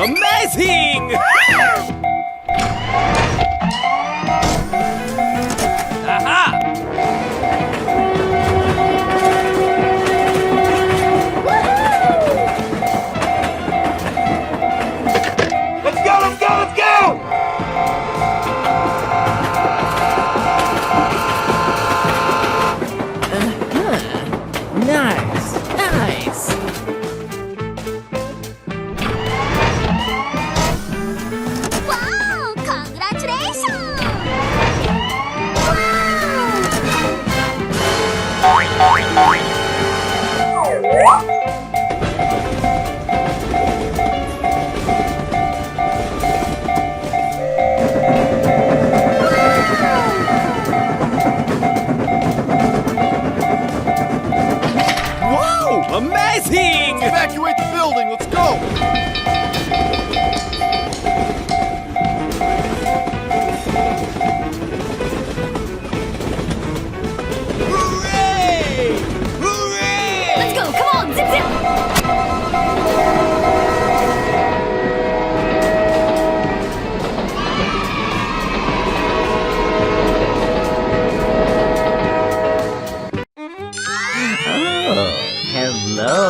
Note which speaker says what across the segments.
Speaker 1: Amazing! Aha!
Speaker 2: Let's go, let's go, let's go!
Speaker 1: Nice, nice.
Speaker 3: Wow! Congratulations!
Speaker 1: Wow! Amazing!
Speaker 2: Evacuate the building, let's go!
Speaker 1: Hooray! Hooray!
Speaker 3: Let's go! Come on! Zip zip!
Speaker 1: Oh, hello.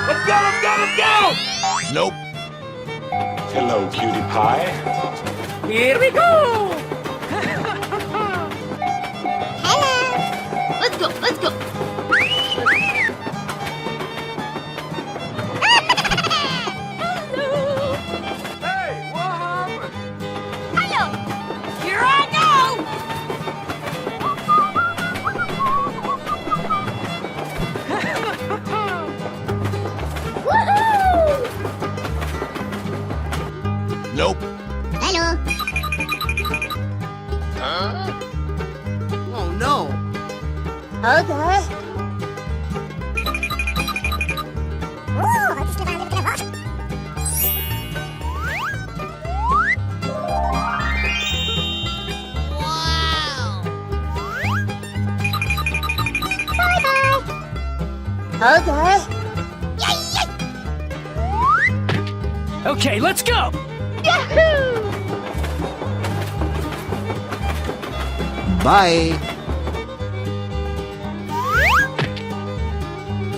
Speaker 2: Let's go, let's go, let's go! Nope. Hello, cutie pie.
Speaker 1: Here we go!
Speaker 3: Hello! Let's go! Let's go! Hello!
Speaker 2: Hey, what happened?
Speaker 3: Hello! Here I go! Woohoo!
Speaker 2: Nope.
Speaker 3: Hello!
Speaker 2: Huh? Oh no.
Speaker 3: Okay. Ooh, let's get on the water. Wow! Bye-bye. Okay. Yay!
Speaker 1: Okay, let's go!
Speaker 3: Yahoo!
Speaker 4: Bye.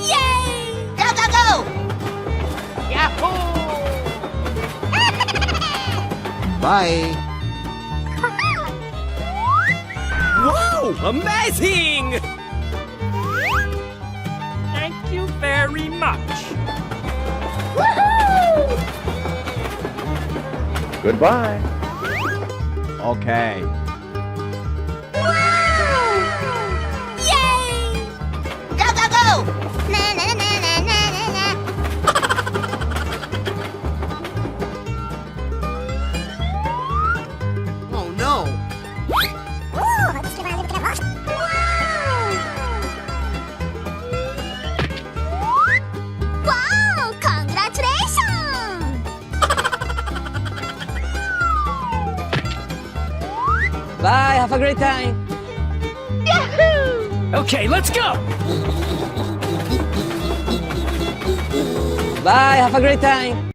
Speaker 3: Yay! Go, go, go!
Speaker 4: Bye.
Speaker 1: Wow! Amazing! Thank you very much.
Speaker 3: Woohoo!
Speaker 4: Goodbye. Okay.
Speaker 3: Wow! Yay! Go, go, go! Na, na, na, na, na, na, na.
Speaker 2: Oh no.
Speaker 3: Ooh, let's get on the water. Wow! Wow! Congratulations!
Speaker 1: Bye, have a great time.
Speaker 3: Yahoo!
Speaker 1: Okay, let's go! Bye, have a great time.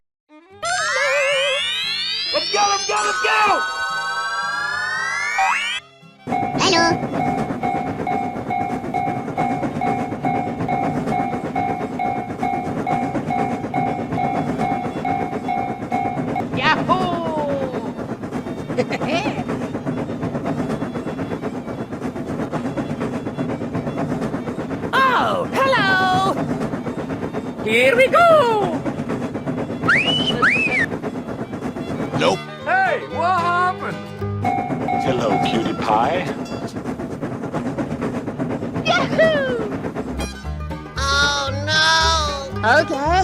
Speaker 2: Let's go, let's go, let's go!
Speaker 3: Hello!
Speaker 1: Oh, hello! Here we go!
Speaker 2: Nope. Hey, what happened? Hello, cutie pie.
Speaker 3: Yahoo! Oh no! Okay.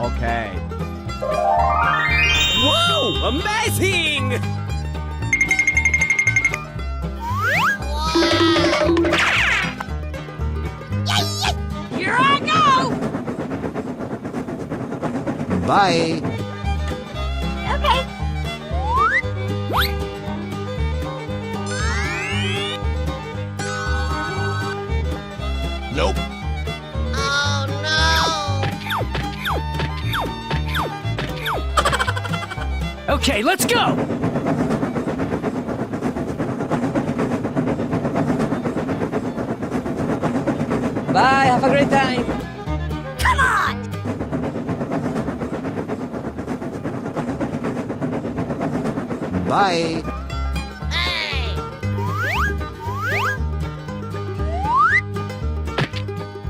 Speaker 4: Okay.
Speaker 1: Wow! Amazing!
Speaker 3: Here I go!
Speaker 4: Bye.
Speaker 3: Okay.
Speaker 2: Nope.
Speaker 3: Oh no!
Speaker 1: Okay, let's go! Bye, have a great time!
Speaker 3: Come on!
Speaker 4: Bye.
Speaker 3: Hey!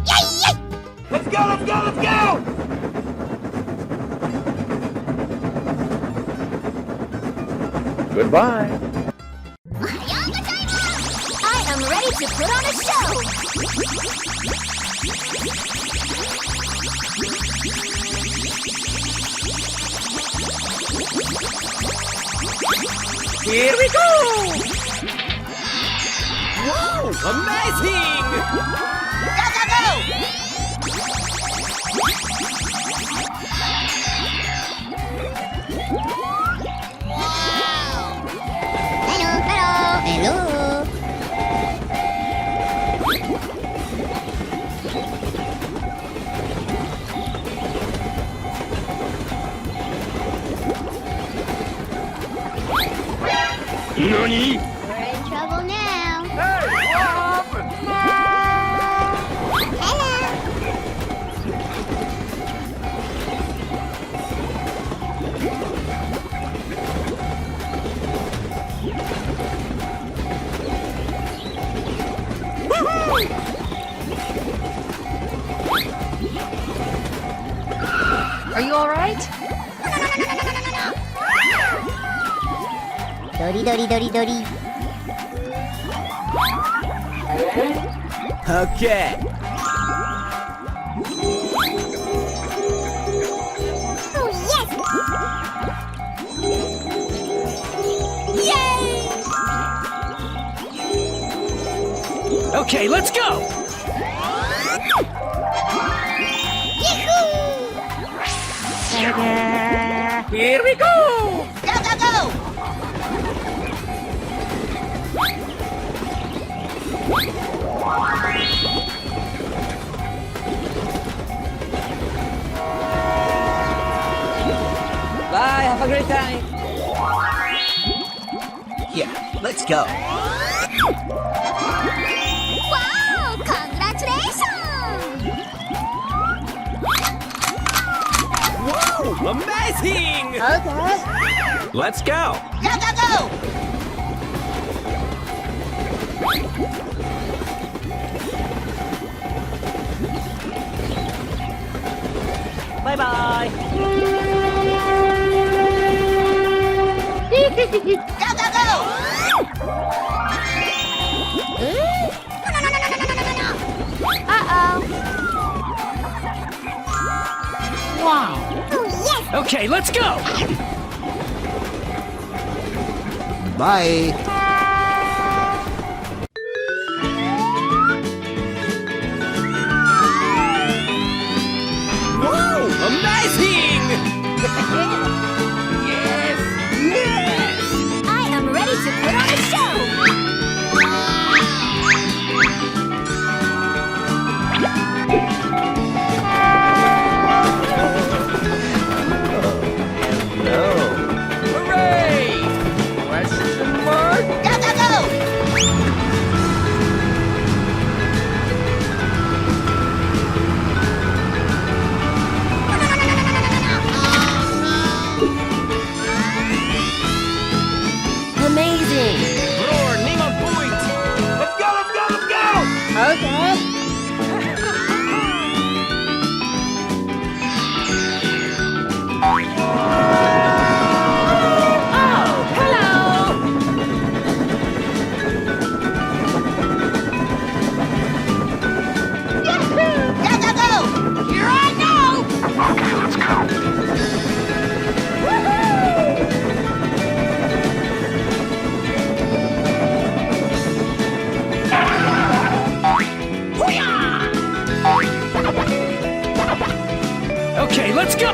Speaker 3: Yay! Yay!
Speaker 2: Let's go, let's go, let's go! Goodbye.
Speaker 3: I am ready to put on a show!
Speaker 1: Here we go! Whoa, amazing!
Speaker 3: Go, go, go! Wow! Hello, hello, hello!
Speaker 2: Nani?
Speaker 3: We're in trouble now.
Speaker 2: Hey, what happened?
Speaker 3: Hello.
Speaker 5: Are you alright?
Speaker 3: Dori, dori, dori, dori.
Speaker 1: Okay.
Speaker 3: Oh, yes! Yay!
Speaker 1: Okay, let's go!
Speaker 3: Yahoo!
Speaker 1: Here we go!
Speaker 3: Go, go, go!
Speaker 1: Bye, have a great time!
Speaker 6: Yeah, let's go.
Speaker 3: Wow! Congratulations!
Speaker 1: Whoa, amazing!
Speaker 3: Okay.
Speaker 1: Let's go!
Speaker 3: Go, go, go!
Speaker 1: Bye-bye!
Speaker 3: Go, go, go! No, no, no, no, no, no, no, no! Uh-oh!
Speaker 5: Wow.
Speaker 3: Oh, yes!
Speaker 1: Okay, let's go!
Speaker 4: Bye.
Speaker 1: Whoa, amazing! Yes! Yes!
Speaker 3: I am ready to put on a show!
Speaker 1: Hooray! Question mark?
Speaker 3: Go, go, go!
Speaker 5: Amazing.
Speaker 1: Roar, Nemo point!
Speaker 2: Let's go, let's go, let's go!
Speaker 5: Okay.
Speaker 1: Oh, hello!
Speaker 3: Go, go, go! Here I go!
Speaker 2: Okay, let's go.
Speaker 1: Okay, let's go!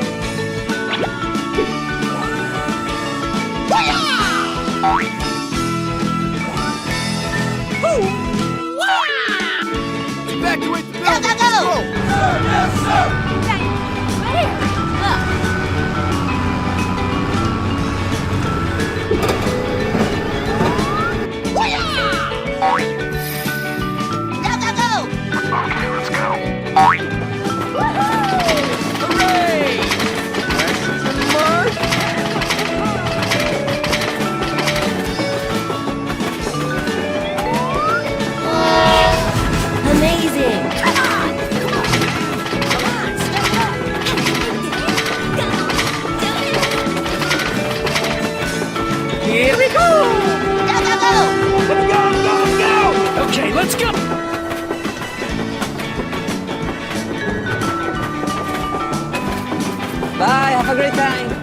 Speaker 1: Evacuate the
Speaker 3: Go,
Speaker 1: building.
Speaker 3: go, go!
Speaker 1: Hooray! Pressure to march.
Speaker 3: Amazing!
Speaker 1: Here we go.
Speaker 3: Go, go, go!
Speaker 1: Let's go, let's go, let's go. Okay, let's go.
Speaker 6: Bye, have a great time.